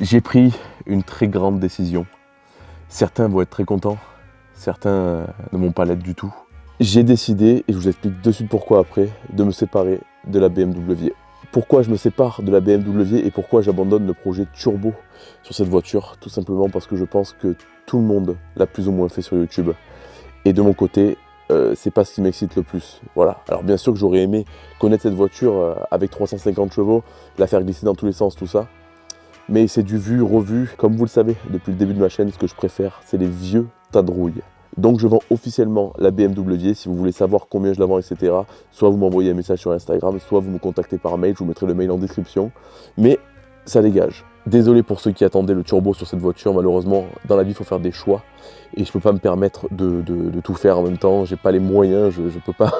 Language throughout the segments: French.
J'ai pris une très grande décision. Certains vont être très contents, certains ne vont pas l'être du tout. J'ai décidé, et je vous explique de suite pourquoi après, de me séparer de la BMW. Pourquoi je me sépare de la BMW et pourquoi j'abandonne le projet turbo sur cette voiture? Tout simplement parce que je pense que tout le monde l'a plus ou moins fait sur YouTube. Et de mon côté, c'est pas ce qui m'excite le plus. Voilà. Alors bien sûr que j'aurais aimé connaître cette voiture avec 350 chevaux, la faire glisser dans tous les sens, tout ça. Mais c'est du vu, revu. Comme vous le savez, depuis le début de ma chaîne, ce que je préfère, c'est les vieux tas de rouille. Donc je vends officiellement la BMW. Si vous voulez savoir combien je la vends, etc., soit vous m'envoyez un message sur Instagram, soit vous me contactez par mail, je vous mettrai le mail en description. Mais ça dégage. Désolé pour ceux qui attendaient le turbo sur cette voiture, malheureusement, dans la vie, il faut faire des choix. Et je ne peux pas me permettre de tout faire en même temps, j'ai pas les moyens, je peux pas,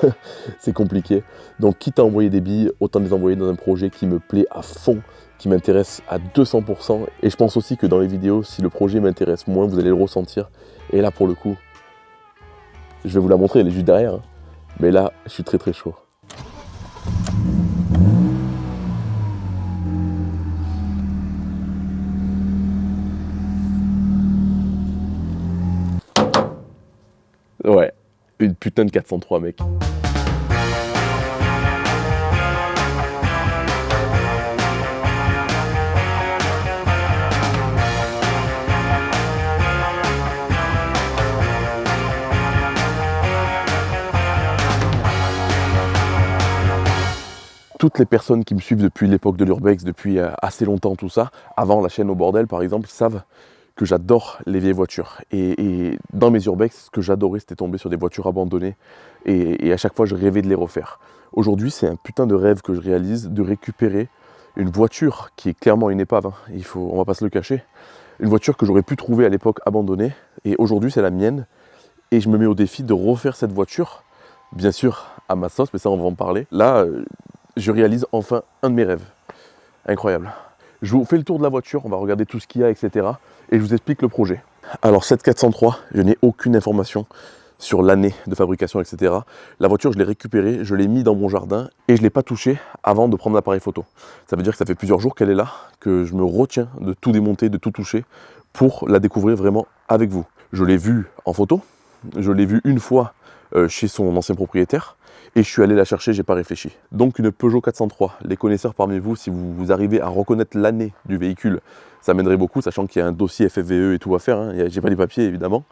c'est compliqué. Donc quitte à envoyer des billes, autant les envoyer dans un projet qui me plaît à fond, qui m'intéresse à 200%. Et je pense aussi que dans les vidéos, si le projet m'intéresse moins, vous allez le ressentir. Et là, pour le coup, je vais vous la montrer, elle est juste derrière. Hein. Mais là, je suis très très chaud. Ouais, une putain de 403, mec. Toutes les personnes qui me suivent depuis l'époque de l'Urbex, depuis assez longtemps tout ça, avant la chaîne au bordel par exemple, savent que j'adore les vieilles voitures. Et dans mes Urbex, ce que j'adorais, c'était tomber sur des voitures abandonnées. Et à chaque fois, je rêvais de les refaire. Aujourd'hui, c'est un putain de rêve que je réalise, de récupérer une voiture qui est clairement une épave. Hein. On va pas se le cacher. Une voiture que j'aurais pu trouver à l'époque abandonnée. Et aujourd'hui, c'est la mienne. Et je me mets au défi de refaire cette voiture. Bien sûr, à ma sauce, mais ça, on va en parler. Là, je réalise enfin un de mes rêves. Incroyable. Je vous fais le tour de la voiture, on va regarder tout ce qu'il y a, etc. Et je vous explique le projet. Alors cette 403, je n'ai aucune information sur l'année de fabrication, etc. La voiture, je l'ai récupérée, je l'ai mis dans mon jardin et je ne l'ai pas touchée avant de prendre l'appareil photo. Ça veut dire que ça fait plusieurs jours qu'elle est là, que je me retiens de tout démonter, de tout toucher pour la découvrir vraiment avec vous. Je l'ai vue en photo, je l'ai vue une fois chez son ancien propriétaire. Et je suis allé la chercher, j'ai pas réfléchi. Donc une Peugeot 403. Les connaisseurs parmi vous, si vous arrivez à reconnaître l'année du véhicule, ça m'aiderait beaucoup, sachant qu'il y a un dossier FFVE et tout à faire. Hein. J'ai pas les papiers évidemment.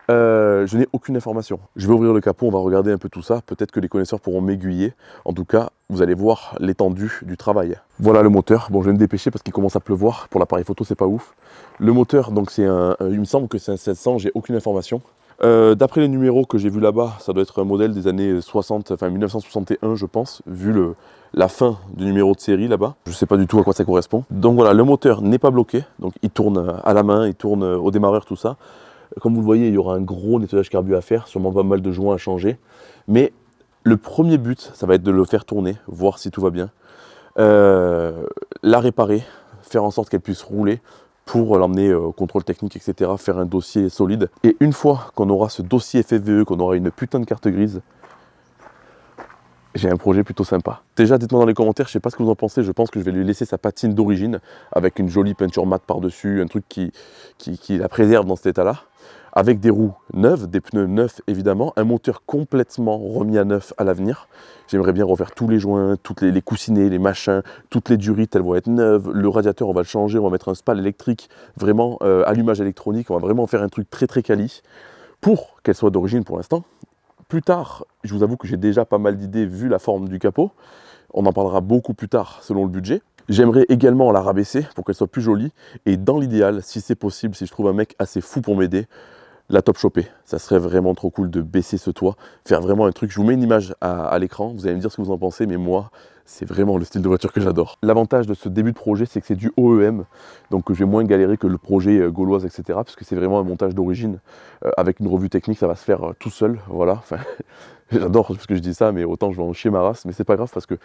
Je n'ai aucune information. Je vais ouvrir le capot, on va regarder un peu tout ça. Peut-être que les connaisseurs pourront m'aiguiller. En tout cas, vous allez voir l'étendue du travail. Voilà le moteur. Bon, je vais me dépêcher parce qu'il commence à pleuvoir. Pour l'appareil photo, c'est pas ouf. Le moteur, donc il me semble que c'est un 700, j'ai aucune information. D'après les numéros que j'ai vus là-bas, ça doit être un modèle des années 60, enfin 1961 je pense, vu la fin du numéro de série là-bas. Je ne sais pas du tout à quoi ça correspond. Donc voilà, le moteur n'est pas bloqué, donc il tourne à la main, il tourne au démarreur, tout ça. Comme vous le voyez, il y aura un gros nettoyage carbu à faire, sûrement pas mal de joints à changer. Mais le premier but, ça va être de le faire tourner, voir si tout va bien. La réparer, faire en sorte qu'elle puisse rouler, pour l'emmener au contrôle technique, etc., faire un dossier solide. Et une fois qu'on aura ce dossier FFVE, qu'on aura une putain de carte grise, j'ai un projet plutôt sympa. Déjà, dites-moi dans les commentaires, je sais pas ce que vous en pensez, je pense que je vais lui laisser sa patine d'origine, avec une jolie peinture mate par-dessus, un truc qui la préserve dans cet état-là, avec des roues neuves, des pneus neufs évidemment, un moteur complètement remis à neuf à l'avenir. J'aimerais bien refaire tous les joints, toutes les coussinets, les machins, toutes les durites, elles vont être neuves. Le radiateur, on va le changer, on va mettre un spal électrique, vraiment allumage électronique, on va vraiment faire un truc très très quali pour qu'elle soit d'origine pour l'instant. Plus tard, je vous avoue que j'ai déjà pas mal d'idées vu la forme du capot. On en parlera beaucoup plus tard selon le budget. J'aimerais également la rabaisser pour qu'elle soit plus jolie. Et dans l'idéal, si c'est possible, si je trouve un mec assez fou pour m'aider, la top choper. Ça serait vraiment trop cool de baisser ce toit, faire vraiment un truc. Je vous mets une image à l'écran, vous allez me dire ce que vous en pensez, mais moi, c'est vraiment le style de voiture que j'adore. L'avantage de ce début de projet, c'est que c'est du OEM, donc je vais moins galérer que le projet Gauloise, etc., parce que c'est vraiment un montage d'origine. Avec une revue technique, ça va se faire tout seul, voilà. Enfin, j'adore parce que je dis ça, mais autant je vais en chier ma race, mais c'est pas grave parce que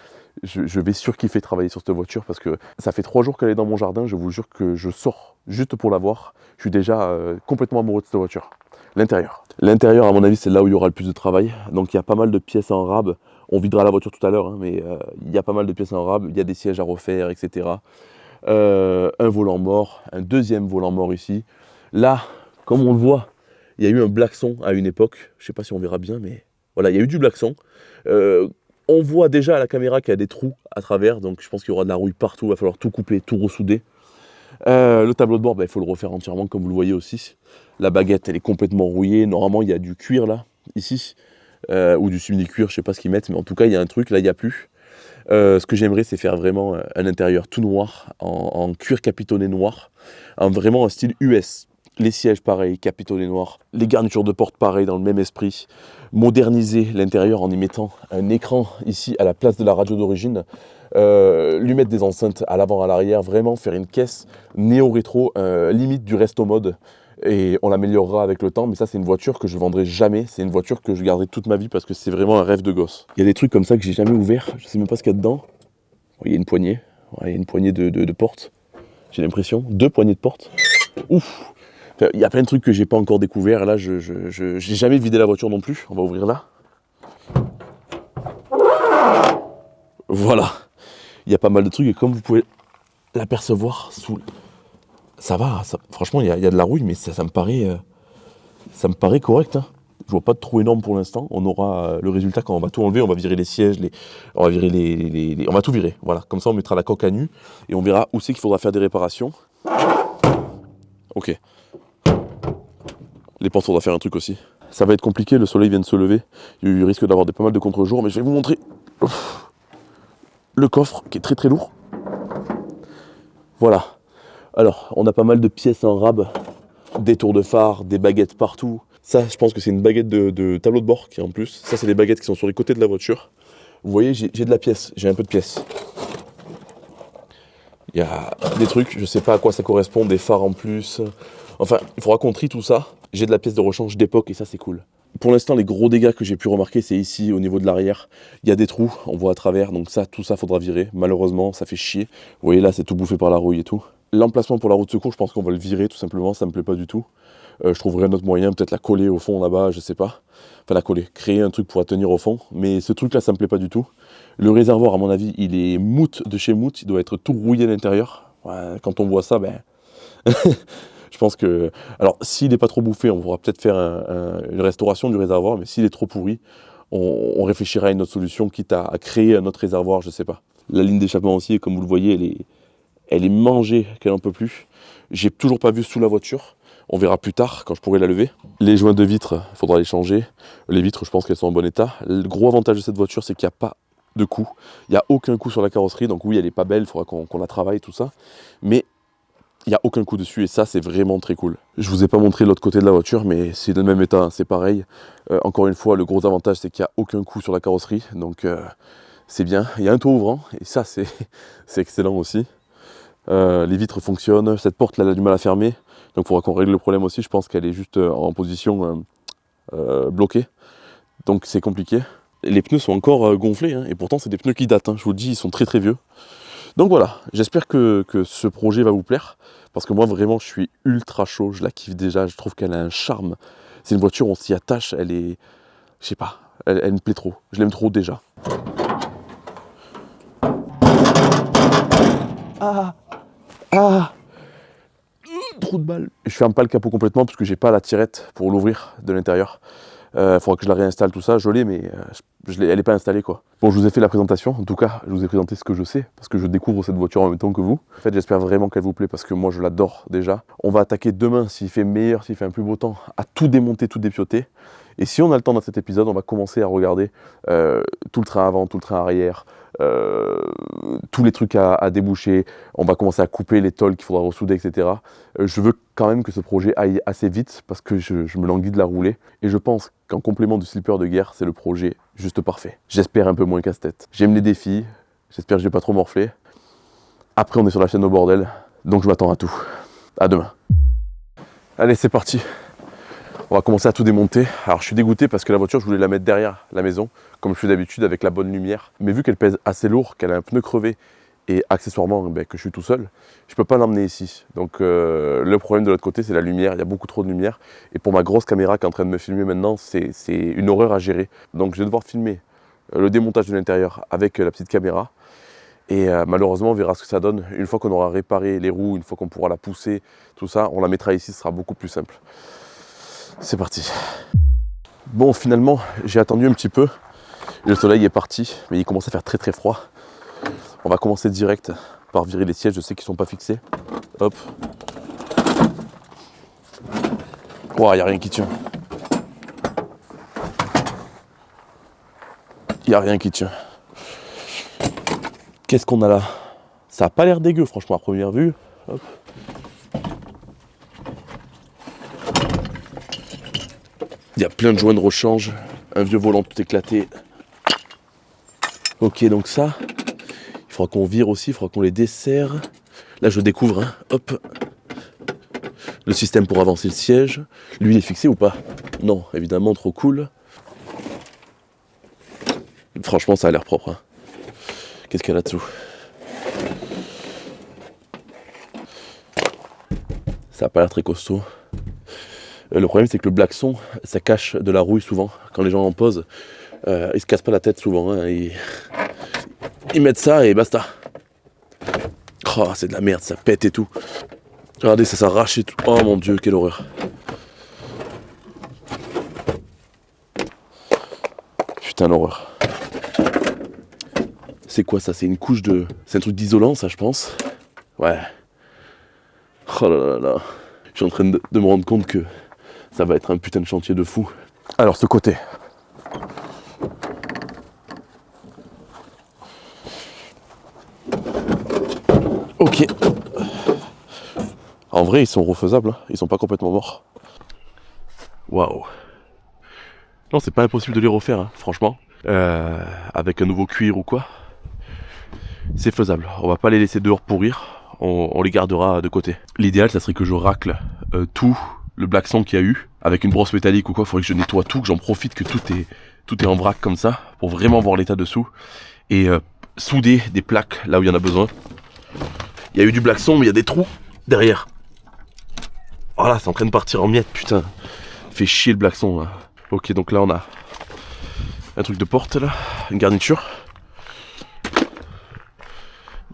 je vais surkiffer travailler sur cette voiture parce que ça fait 3 jours qu'elle est dans mon jardin, je vous jure que je sors juste pour la voir. Je suis déjà complètement amoureux de cette voiture. L'intérieur. L'intérieur, à mon avis, c'est là où il y aura le plus de travail. Donc il y a pas mal de pièces en rab. On videra la voiture tout à l'heure, hein, mais il y a pas mal de pièces en rab. Il y a des sièges à refaire, etc. Un volant mort, un deuxième volant mort ici. Là, comme on le voit, il y a eu un blackson à une époque. Je ne sais pas si on verra bien, mais voilà, il y a eu du blackson. On voit déjà à la caméra qu'il y a des trous à travers, donc je pense qu'il y aura de la rouille partout. Il va falloir tout couper, tout ressouder. Le tableau de bord, il faut le refaire entièrement, comme vous le voyez aussi. La baguette, elle est complètement rouillée. Normalement, il y a du cuir là, ici, ou du simili-cuir, je ne sais pas ce qu'ils mettent, mais en tout cas, il y a un truc, là, il n'y a plus. Ce que j'aimerais, c'est faire vraiment un intérieur tout noir, en cuir capitonné noir, vraiment un style US. Les sièges, pareil, capitonnés noirs. Les garnitures de porte, pareil, dans le même esprit. Moderniser l'intérieur en y mettant un écran ici à la place de la radio d'origine. Lui mettre des enceintes à l'avant, à l'arrière. Vraiment faire une caisse néo-rétro, limite du resto mode. Et on l'améliorera avec le temps, mais ça c'est une voiture que je vendrai jamais, c'est une voiture que je garderai toute ma vie parce que c'est vraiment un rêve de gosse. Il y a des trucs comme ça que j'ai jamais ouvert, je sais même pas ce qu'il y a dedans. Il y a une poignée, il y a une poignée de portes, j'ai l'impression, 2 poignées de portes. Ouf. Il y a plein de trucs que j'ai pas encore découvert, là j'ai jamais vidé la voiture non plus, on va ouvrir là. Voilà, il y a pas mal de trucs et comme vous pouvez l'apercevoir sous... Ça va, franchement, il y a de la rouille, mais ça me paraît correct. Hein. Je vois pas de trou énorme pour l'instant. On aura le résultat quand on va tout enlever. On va virer les sièges, on va virer on va tout virer. Voilà, comme ça, on mettra la coque à nu et on verra où c'est qu'il faudra faire des réparations. Ok. Les portes, il faudra faire un truc aussi. Ça va être compliqué. Le soleil vient de se lever. Il risque d'avoir pas mal de contre-jours, mais je vais vous montrer le coffre qui est très très lourd. Voilà. Alors, on a pas mal de pièces en rab, des tours de phare, des baguettes partout. Ça, je pense que c'est une baguette de tableau de bord qui est en plus. Ça, c'est des baguettes qui sont sur les côtés de la voiture. Vous voyez, j'ai de la pièce, j'ai un peu de pièce. Il y a des trucs, je sais pas à quoi ça correspond, des phares en plus. Enfin, il faudra qu'on trie tout ça. J'ai de la pièce de rechange d'époque et ça, c'est cool. Pour l'instant, les gros dégâts que j'ai pu remarquer, c'est ici, au niveau de l'arrière. Il y a des trous, on voit à travers, donc ça, tout ça, faudra virer. Malheureusement, ça fait chier. Vous voyez là, c'est tout bouffé par la rouille et tout. L'emplacement pour la roue de secours, je pense qu'on va le virer, tout simplement, ça me plaît pas du tout. Je trouverai un autre moyen, peut-être la coller au fond là-bas, je sais pas. Enfin, la coller, créer un truc pour la tenir au fond. Mais ce truc-là, ça me plaît pas du tout. Le réservoir, à mon avis, il est mout de chez mout, il doit être tout rouillé à l'intérieur. Ouais, quand on voit ça, ben... Je pense que... Alors, s'il n'est pas trop bouffé, on pourra peut-être faire une restauration du réservoir, mais s'il est trop pourri, on réfléchira à une autre solution, quitte à créer un autre réservoir, je sais pas. La ligne d'échappement aussi, comme vous le voyez, elle est mangée qu'elle n'en peut plus. J'ai toujours pas vu sous la voiture. On verra plus tard, quand je pourrai la lever. Les joints de vitres, il faudra les changer. Les vitres, je pense qu'elles sont en bon état. Le gros avantage de cette voiture, c'est qu'il n'y a pas de coup. Il n'y a aucun coup sur la carrosserie, donc oui, elle n'est pas belle, il faudra qu'on la travaille, tout ça. Mais il n'y a aucun coup dessus et ça c'est vraiment très cool. Je vous ai pas montré l'autre côté de la voiture mais c'est dans le même état, hein, c'est pareil. Encore une fois, le gros avantage c'est qu'il n'y a aucun coup sur la carrosserie, donc c'est bien. Il y a un toit ouvrant et ça c'est excellent aussi. Les vitres fonctionnent, cette porte là elle a du mal à fermer, donc il faudra qu'on règle le problème aussi. Je pense qu'elle est juste en position bloquée, donc c'est compliqué. Les pneus sont encore gonflés hein, et pourtant c'est des pneus qui datent, hein, je vous le dis, ils sont très très vieux. Donc voilà, j'espère que ce projet va vous plaire, parce que moi vraiment je suis ultra chaud, je la kiffe déjà, je trouve qu'elle a un charme. C'est une voiture, on s'y attache, elle est, je sais pas, elle me plaît trop, je l'aime trop déjà. Trou de balle. Je ferme pas le capot complètement parce que j'ai pas la tirette pour l'ouvrir de l'intérieur. Faudra que je la réinstalle tout ça, je l'ai mais elle n'est pas installée quoi. Bon, je vous ai fait la présentation, en tout cas je vous ai présenté ce que je sais parce que je découvre cette voiture en même temps que vous. En fait j'espère vraiment qu'elle vous plaît parce que moi je l'adore déjà. On va attaquer demain s'il fait meilleur, s'il fait un plus beau temps, à tout démonter, tout dépioter. Et si on a le temps dans cet épisode, on va commencer à regarder tout le train avant, tout le train arrière, tous les trucs à déboucher, on va commencer à couper les tôles qu'il faudra ressouder, etc. Je veux quand même que ce projet aille assez vite parce que je me languis de la rouler et je pense qu'en complément du slipper de guerre, c'est le projet juste parfait. J'espère un peu moins casse-tête. J'aime les défis, j'espère que je vais pas trop morfler. Après on est sur la chaîne au bordel, donc je m'attends à tout. À demain. Allez, c'est parti. On va commencer à tout démonter. Alors je suis dégoûté parce que la voiture je voulais la mettre derrière la maison, comme je fais d'habitude avec la bonne lumière. Mais vu qu'elle pèse assez lourd, qu'elle a un pneu crevé et accessoirement que je suis tout seul, je ne peux pas l'emmener ici. Donc le problème de l'autre côté, c'est la lumière, il y a beaucoup trop de lumière. Et pour ma grosse caméra qui est en train de me filmer maintenant, c'est une horreur à gérer. Donc je vais devoir filmer le démontage de l'intérieur avec la petite caméra. Et malheureusement, on verra ce que ça donne. Une fois qu'on aura réparé les roues, une fois qu'on pourra la pousser, tout ça, on la mettra ici, ce sera beaucoup plus simple. C'est parti. Bon, finalement, j'ai attendu un petit peu. Le soleil est parti, mais il commence à faire très très froid. On va commencer direct par virer les sièges, je sais qu'ils sont pas fixés. Hop. Ouah, y a rien qui tient. Y a rien qui tient. Qu'est-ce qu'on a là? Ça a pas l'air dégueu, franchement, à première vue. Hop. Il y a plein de joints de rechange, un vieux volant tout éclaté. Ok, donc ça, il faudra qu'on vire aussi, il faudra qu'on les desserre. Là, je découvre, hein. Hop. Le système pour avancer le siège. Lui, il est fixé ou pas? Non, évidemment, trop cool. Franchement, ça a l'air propre, hein. Qu'est-ce qu'il y a là-dessous? Ça n'a pas l'air très costaud. Le problème, c'est que le blackson, ça cache de la rouille souvent. Quand les gens en posent, ils se cassent pas la tête souvent. Hein. Ils mettent ça et basta. Oh, c'est de la merde, ça pète et tout. Regardez, ça s'arrache et tout. Oh mon Dieu, quelle horreur. Putain, l'horreur. C'est quoi ça? C'est une couche de... C'est un truc d'isolant, ça, je pense. Ouais. Oh là là là. Je suis en train de me rendre compte que ça va être un putain de chantier de fou. Alors, ce côté. Ok. En vrai, ils sont refaisables. Hein. Ils sont pas complètement morts. Waouh. Non, c'est pas impossible de les refaire, hein, franchement. Avec un nouveau cuir ou quoi. C'est faisable. On va pas les laisser dehors pourrir. On les gardera de côté. L'idéal, ça serait que je racle tout le blackson qu'il y a eu. Avec une brosse métallique ou quoi. Il faudrait que je nettoie tout, que j'en profite, que tout est en vrac comme ça. Pour vraiment voir l'état dessous. Et souder des plaques là où il y en a besoin. Il y a eu du blackson, mais il y a des trous derrière. Voilà, c'est en train de partir en miettes, putain. Fait chier le blackson là. Ok, donc là on a un truc de porte là, une garniture.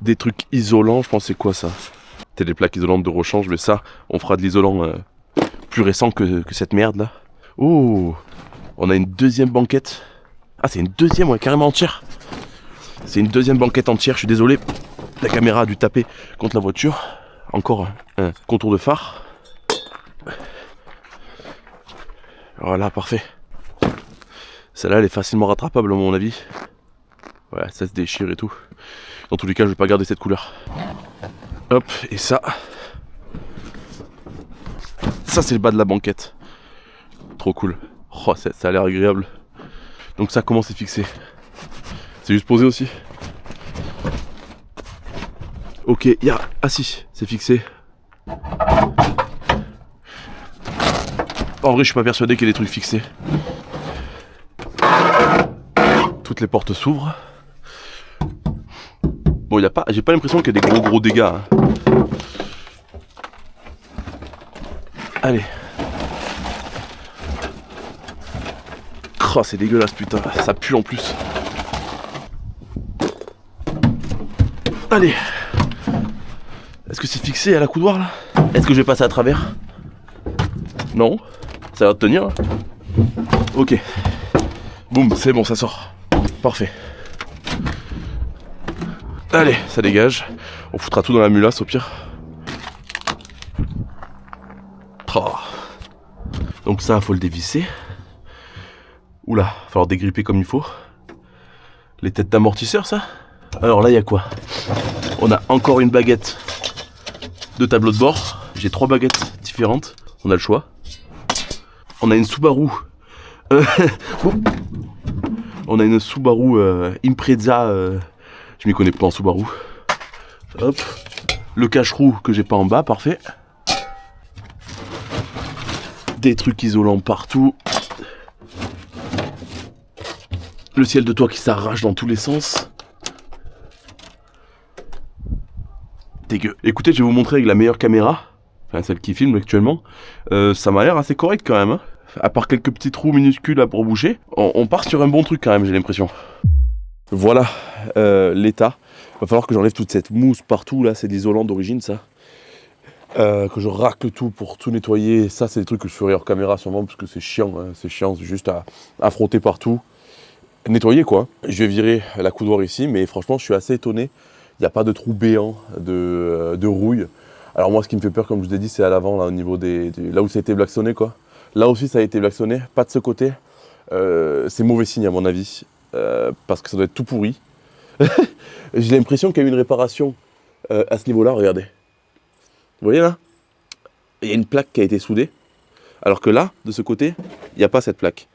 Des trucs isolants, je pense c'est quoi ça? C'est des plaques isolantes de rechange, mais ça, on fera de l'isolant plus récent que cette merde là. Oh, on a une deuxième banquette. Ah, c'est une deuxième, ouais, carrément entière. C'est une deuxième banquette entière, je suis désolé. La caméra a dû taper contre la voiture. Encore un contour de phare. Voilà, parfait. Celle-là, elle est facilement rattrapable à mon avis. Ouais, ça se déchire et tout. Dans tous les cas, je vais pas garder cette couleur. Hop, et ça. Ça, c'est le bas de la banquette. Trop cool. Oh, ça a l'air agréable. Donc ça, comment c'est fixé? C'est juste posé aussi. Ok, il y a... Ah si, c'est fixé. En vrai, je suis pas persuadé qu'il y ait des trucs fixés. Toutes les portes s'ouvrent. Bon, y a pas... J'ai pas l'impression qu'il y a des gros dégâts. Hein. Allez. Oh, c'est dégueulasse, putain. Ça pue en plus. Allez. Est-ce que c'est fixé à la coudoir là? Est-ce que je vais passer à travers? Non. Ça va tenir. Ok. Boum, c'est bon, ça sort. Parfait. Allez, ça dégage. On foutra tout dans la mulasse au pire. Oh. Donc ça, faut le dévisser. Oula, va falloir dégripper comme il faut. Les têtes d'amortisseur, ça. Alors là, il y a quoi? On a encore une baguette de tableau de bord. J'ai 3 baguettes différentes. On a le choix. On a une Subaru. On a une Subaru Impreza. Je m'y connais pas en Subaru. Hop. Le cache-roue que j'ai pas en bas, parfait. Des trucs isolants partout. Le ciel de toit qui s'arrache dans tous les sens. dégueu. Écoutez, je vais vous montrer avec la meilleure caméra, enfin celle qui filme actuellement. Ça m'a l'air assez correct quand même, hein. À part quelques petits trous minuscules là pour bouger, on part sur un bon truc quand même, j'ai l'impression. Voilà l'état. Va falloir que j'enlève toute cette mousse partout là, c'est de l'isolant d'origine ça. Que je racle tout pour tout nettoyer. Ça c'est des trucs que je ferai hors caméra sûrement parce que c'est chiant, hein. C'est chiant, c'est juste à frotter partout. Nettoyer quoi. Je vais virer la coudoir ici, mais franchement je suis assez étonné. Il n'y a pas de trou béant de rouille. Alors moi ce qui me fait peur comme je vous ai dit c'est à l'avant là au niveau là où ça a été blacksonné quoi. Là aussi ça a été blacksonné, pas de ce côté. C'est mauvais signe à mon avis. Parce que ça doit être tout pourri. J'ai l'impression qu'il y a eu une réparation à ce niveau-là, regardez. Vous voyez là? Il y a une plaque qui a été soudée, alors que là, de ce côté, il n'y a pas cette plaque.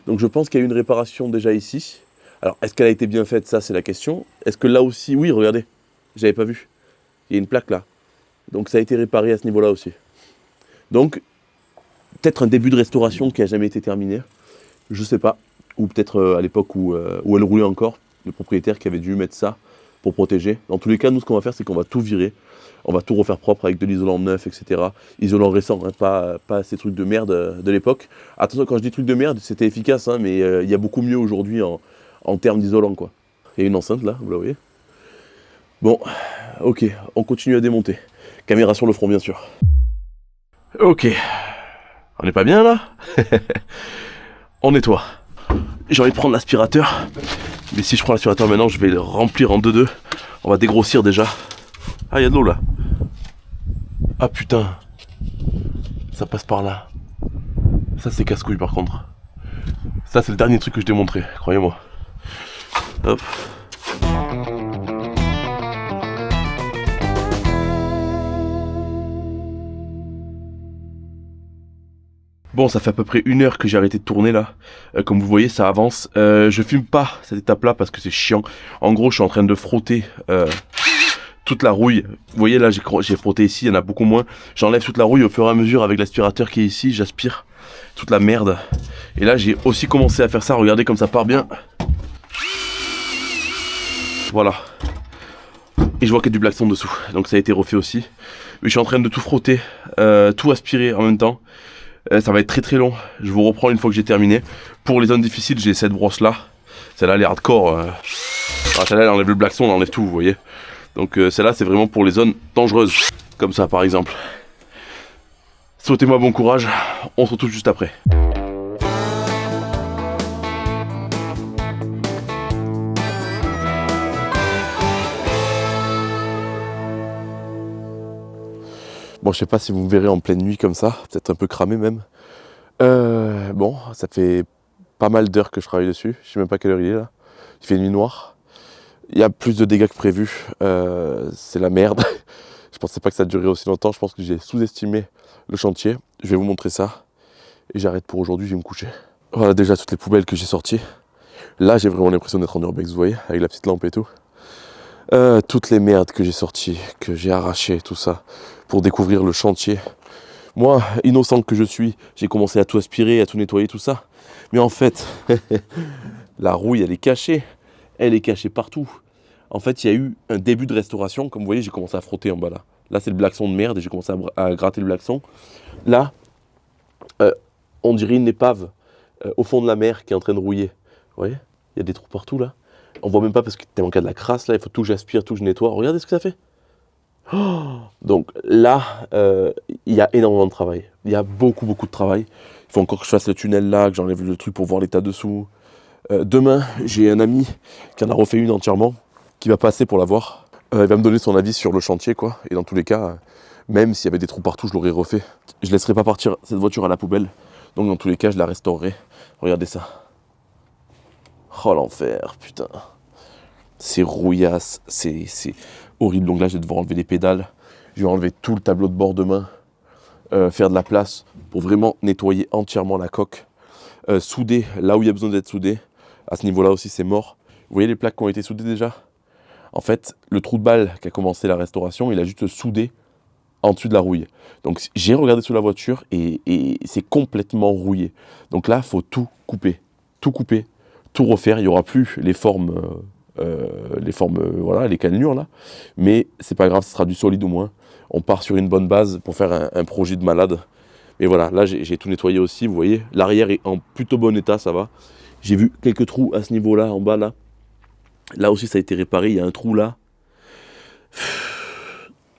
Donc je pense qu'il y a eu une réparation déjà ici. Alors est-ce qu'elle a été bien faite? Ça c'est la question. Est-ce que là aussi, oui regardez, j'avais pas vu. Il y a une plaque là. Donc ça a été réparé à ce niveau-là aussi. Donc peut-être un début de restauration qui n'a jamais été terminé. Je sais pas. Ou peut-être à l'époque où elle roulait encore, le propriétaire qui avait dû mettre ça pour protéger. Dans tous les cas, nous, ce qu'on va faire, c'est qu'on va tout virer. On va tout refaire propre avec de l'isolant neuf, etc. Isolant récent, hein, pas ces trucs de merde de l'époque. Attention, quand je dis trucs de merde, c'était efficace, hein, mais il y a beaucoup mieux aujourd'hui en termes d'isolant, quoi. Il y a une enceinte, là, vous la voyez. Bon, ok, on continue à démonter. Caméra sur le front, bien sûr. Ok, on n'est pas bien, là? On nettoie. J'ai envie de prendre l'aspirateur, mais si je prends l'aspirateur maintenant, je vais le remplir en 2-2. On va dégrossir déjà. Ah, il y a de l'eau là. Ah putain, ça passe par là. Ça c'est casse-couille par contre. Ça c'est le dernier truc que je t'ai montré, croyez-moi. Hop. Bon, ça fait à peu près 1 heure que j'ai arrêté de tourner là. Comme vous voyez, ça avance. Je filme pas cette étape-là parce que c'est chiant. En gros, je suis en train de frotter toute la rouille. Vous voyez là, j'ai frotté ici, il y en a beaucoup moins. J'enlève toute la rouille au fur et à mesure avec l'aspirateur qui est ici. J'aspire toute la merde. Et là, j'ai aussi commencé à faire ça. Regardez comme ça part bien. Voilà. Et je vois qu'il y a du blackson dessous. Donc ça a été refait aussi. Mais je suis en train de tout frotter, tout aspirer en même temps. Ça va être très très long, je vous reprends une fois que j'ai terminé. Pour les zones difficiles, j'ai cette brosse là. Celle-là elle est hardcore. Celle-là elle enlève le blackson, elle enlève tout, vous voyez. Donc celle-là c'est vraiment pour les zones dangereuses. Comme ça par exemple. Souhaitez-moi bon courage, on se retrouve juste après. Bon, je sais pas si vous me verrez en pleine nuit comme ça, peut-être un peu cramé même. Bon, ça fait pas mal d'heures que je travaille dessus. Je sais même pas quelle heure il est là. Il fait nuit noire. Il y a plus de dégâts que prévu. C'est la merde. Je pensais pas que ça durerait aussi longtemps. Je pense que j'ai sous-estimé le chantier. Je vais vous montrer ça. Et j'arrête pour aujourd'hui, je vais me coucher. Voilà déjà toutes les poubelles que j'ai sorties. Là, j'ai vraiment l'impression d'être en urbex, vous voyez, avec la petite lampe et tout. Toutes les merdes que j'ai sorties, que j'ai arrachées, tout ça, pour découvrir le chantier. Moi, innocent que je suis, j'ai commencé à tout aspirer, à tout nettoyer, tout ça. Mais en fait, la rouille, elle est cachée. Elle est cachée partout. En fait, il y a eu un début de restauration. Comme vous voyez, j'ai commencé à frotter en bas là. Là, c'est le blackson de merde et j'ai commencé à gratter le blackson. Là, on dirait une épave au fond de la mer qui est en train de rouiller. Vous voyez, il y a des trous partout là. On voit même pas parce que tellement qu'il y a de la crasse là, il faut tout que j'aspire, tout que je nettoie. Regardez ce que ça fait. Oh, donc là, il y a énormément de travail. Il y a beaucoup de travail. Il faut encore que je fasse le tunnel là, que j'enlève le truc pour voir l'état dessous. Demain, j'ai un ami qui en a refait une entièrement, qui va passer pour la voir. Il va me donner son avis sur le chantier quoi. Et dans tous les cas, même s'il y avait des trous partout, je l'aurais refait. Je laisserai pas partir cette voiture à la poubelle. Donc dans tous les cas, je la restaurerai. Regardez ça. Oh l'enfer, putain. C'est rouillasse, c'est horrible. Donc là, je vais devoir enlever les pédales. Je vais enlever tout le tableau de bord demain. Faire de la place pour vraiment nettoyer entièrement la coque. Souder là où il y a besoin d'être soudé. À ce niveau-là aussi, c'est mort. Vous voyez les plaques qui ont été soudées déjà? En fait, le trou de balle qui a commencé la restauration, il a juste soudé en dessus de la rouille. Donc j'ai regardé sous la voiture et c'est complètement rouillé. Donc là, il faut tout couper, tout refaire. Il n'y aura plus les formes les formes, voilà, les cannelures là. Mais c'est pas grave, ce sera du solide au moins. On part sur une bonne base pour faire un projet de malade. Et voilà, là j'ai tout nettoyé aussi, vous voyez. L'arrière est en plutôt bon état, ça va. J'ai vu quelques trous à ce niveau-là, en bas là. Là aussi ça a été réparé, il y a un trou là.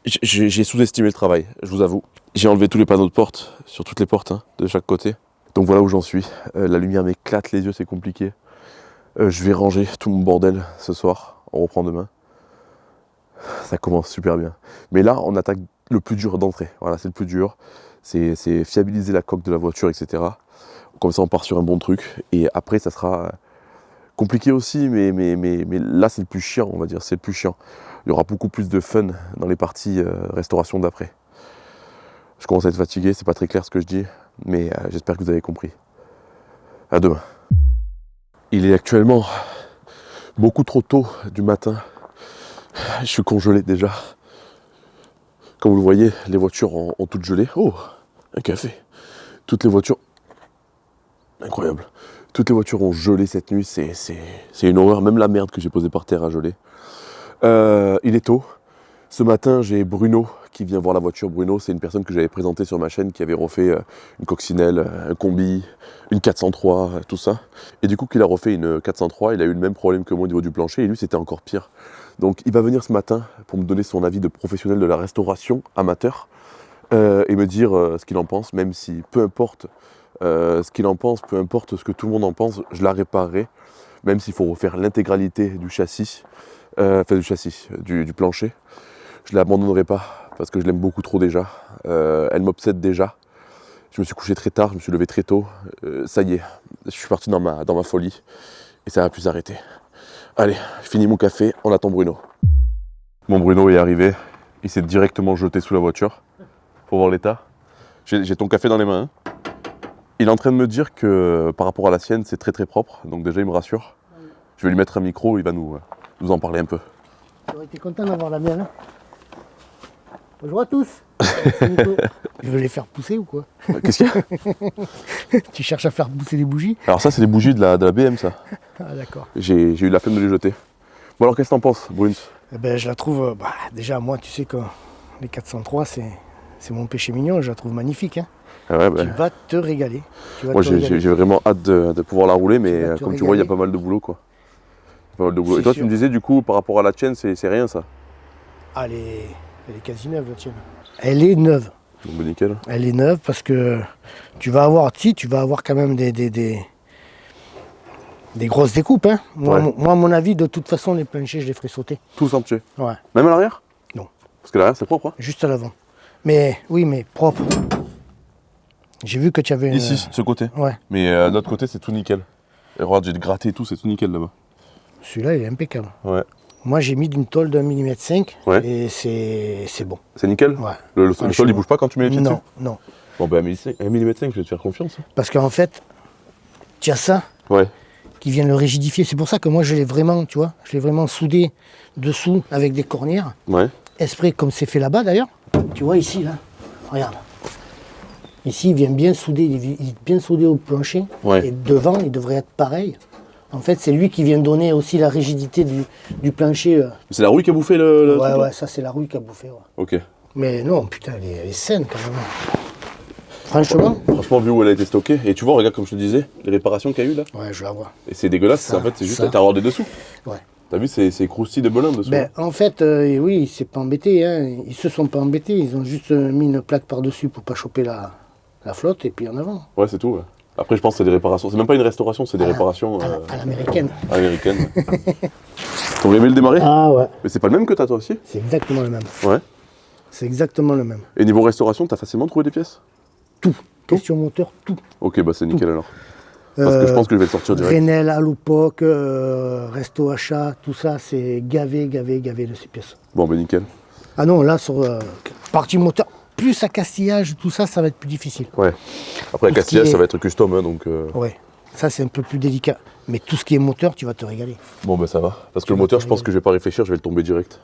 J'ai sous-estimé le travail, je vous avoue. J'ai enlevé tous les panneaux de porte, sur toutes les portes, hein, de chaque côté. Donc voilà où j'en suis. La lumière m'éclate les yeux, c'est compliqué. Je vais ranger tout mon bordel ce soir. On reprend demain. Ça commence super bien. Mais là, on attaque le plus dur d'entrée. Voilà, c'est le plus dur. C'est fiabiliser la coque de la voiture, etc. Comme ça, on part sur un bon truc. Et après, ça sera compliqué aussi, mais là, c'est le plus chiant, on va dire. C'est le plus chiant. Il y aura beaucoup plus de fun dans les parties restauration d'après. Je commence à être fatigué, c'est pas très clair ce que je dis, mais j'espère que vous avez compris. À demain. Il est actuellement beaucoup trop tôt du matin. Je suis congelé déjà. Comme vous le voyez, les voitures ont toutes gelé. Oh, un café. Toutes les voitures... Incroyable. Toutes les voitures ont gelé cette nuit, c'est une horreur. Même la merde que j'ai posée par terre a gelé. Il est tôt. Ce matin, j'ai Bruno qui vient voir la voiture. Bruno, c'est une personne que j'avais présentée sur ma chaîne qui avait refait une coccinelle, un combi, une 403, tout ça. Et du coup, qu'il a refait une 403, il a eu le même problème que moi au niveau du plancher et lui, c'était encore pire. Donc, il va venir ce matin pour me donner son avis de professionnel de la restauration amateur et me dire ce qu'il en pense, même si peu importe ce qu'il en pense, peu importe ce que tout le monde en pense, je la réparerai, même s'il faut refaire l'intégralité du châssis, du plancher. Je ne l'abandonnerai pas parce que je l'aime beaucoup trop déjà. Elle m'obsède déjà. Je me suis couché très tard, je me suis levé très tôt. Ça y est, je suis parti dans ma folie et ça va plus s'arrêter. Allez, je finis mon café, on attend Bruno. Mon Bruno est arrivé, il s'est directement jeté sous la voiture pour voir l'état. J'ai ton café dans les mains. Hein. Il est en train de me dire que par rapport à la sienne, c'est très très propre, donc déjà il me rassure. Je vais lui mettre un micro, il va nous en parler un peu. J'aurais été content d'avoir la mienne. Hein. Bonjour à tous. Je veux les faire pousser ou quoi? Qu'est-ce qu'il y a? Tu cherches à faire pousser les bougies? Alors ça, c'est les bougies de la BM, ça. Ah d'accord. J'ai eu la flemme de les jeter. Bon alors, qu'est-ce que t'en penses, Bruns? Eh ben, je la trouve, déjà moi tu sais que les 403 c'est mon péché mignon, je la trouve magnifique. Hein. Ah ouais, bah... Tu vas te régaler. Moi j'ai vraiment hâte de pouvoir la rouler, mais comme tu vois, il y a pas mal de boulot quoi. Pas mal de boulot. Et toi, sûr. Tu me disais du coup, par rapport à la tienne, c'est rien ça? Ah, elle est quasi neuve la tienne. Elle est neuve. Bon, nickel. Elle est neuve parce que tu vas avoir quand même des grosses découpes. Hein. Moi, à mon avis, de toute façon, les planchers, je les ferai sauter. Tous entiers? Ouais. Même à l'arrière? Non. Parce que l'arrière, c'est propre. Hein. Juste à l'avant. Mais oui, mais propre. J'ai vu que tu avais... Ici, de ce côté. Ouais. Mais de l'autre côté, c'est tout nickel. Et regarde, j'ai gratté et tout, c'est tout nickel là-bas. Celui-là, il est impeccable. Ouais. Moi, j'ai mis d'une tôle d'1,5 mm et c'est bon. C'est nickel? Ouais. Le sol, il bouge pas quand tu mets les pieds dessus? Non. Bon, ben 1,5 mm, je vais te faire confiance. Hein. Parce qu'en fait, tu as ça qui vient le rigidifier. C'est pour ça que moi, je l'ai vraiment, tu vois, je l'ai vraiment soudé dessous avec des cornières. Ouais. Exprès, comme c'est fait là-bas d'ailleurs. Tu vois ici, là, regarde. Ici, il vient bien soudé, il est bien soudé au plancher. Ouais. Et devant, il devrait être pareil. En fait, c'est lui qui vient donner aussi la rigidité du plancher. C'est la rouille qui a bouffé le truc, ouais, ça c'est la rouille qui a bouffé. Ouais. Ok. Mais non, putain, elle est saine quand même. Franchement, vu où elle a été stockée, et tu vois, regarde comme je te disais, les réparations qu'il y a eu là. Ouais, je la vois. Et c'est dégueulasse, ça, en fait, c'est juste à t'avoir des dessous. Ouais. T'as vu, c'est croustilles de belin dessous. Ben, en fait, oui, il s'est pas embêté. Hein. Ils se sont pas embêtés, ils ont juste mis une plaque par-dessus pour pas choper la flotte et puis en avant. Ouais, c'est tout. Ouais. Après, je pense que c'est des réparations. C'est même pas une restauration, c'est des réparations. À l'américaine. À l'américaine. T'aurais aimé le démarrer? Ah ouais. Mais c'est pas le même que t'as toi aussi? C'est exactement le même. Ouais. C'est exactement le même. Et niveau restauration, t'as facilement trouvé des pièces? Tout. Question moteur, tout. Ok, bah c'est nickel alors. Parce que je pense que je vais le sortir direct. Renel, Allopoc, Resto Achat, tout ça, c'est gavé de ces pièces. Bon, bah nickel. Ah non, là, sur partie moteur, plus à castillage, tout ça, ça va être plus difficile. Ouais. Après, castillage, ça va être custom, hein, donc... Ouais. Ça, c'est un peu plus délicat. Mais tout ce qui est moteur, tu vas te régaler. Bon, bah ça va. Parce que le moteur, je pense que je vais pas réfléchir, je vais le tomber direct.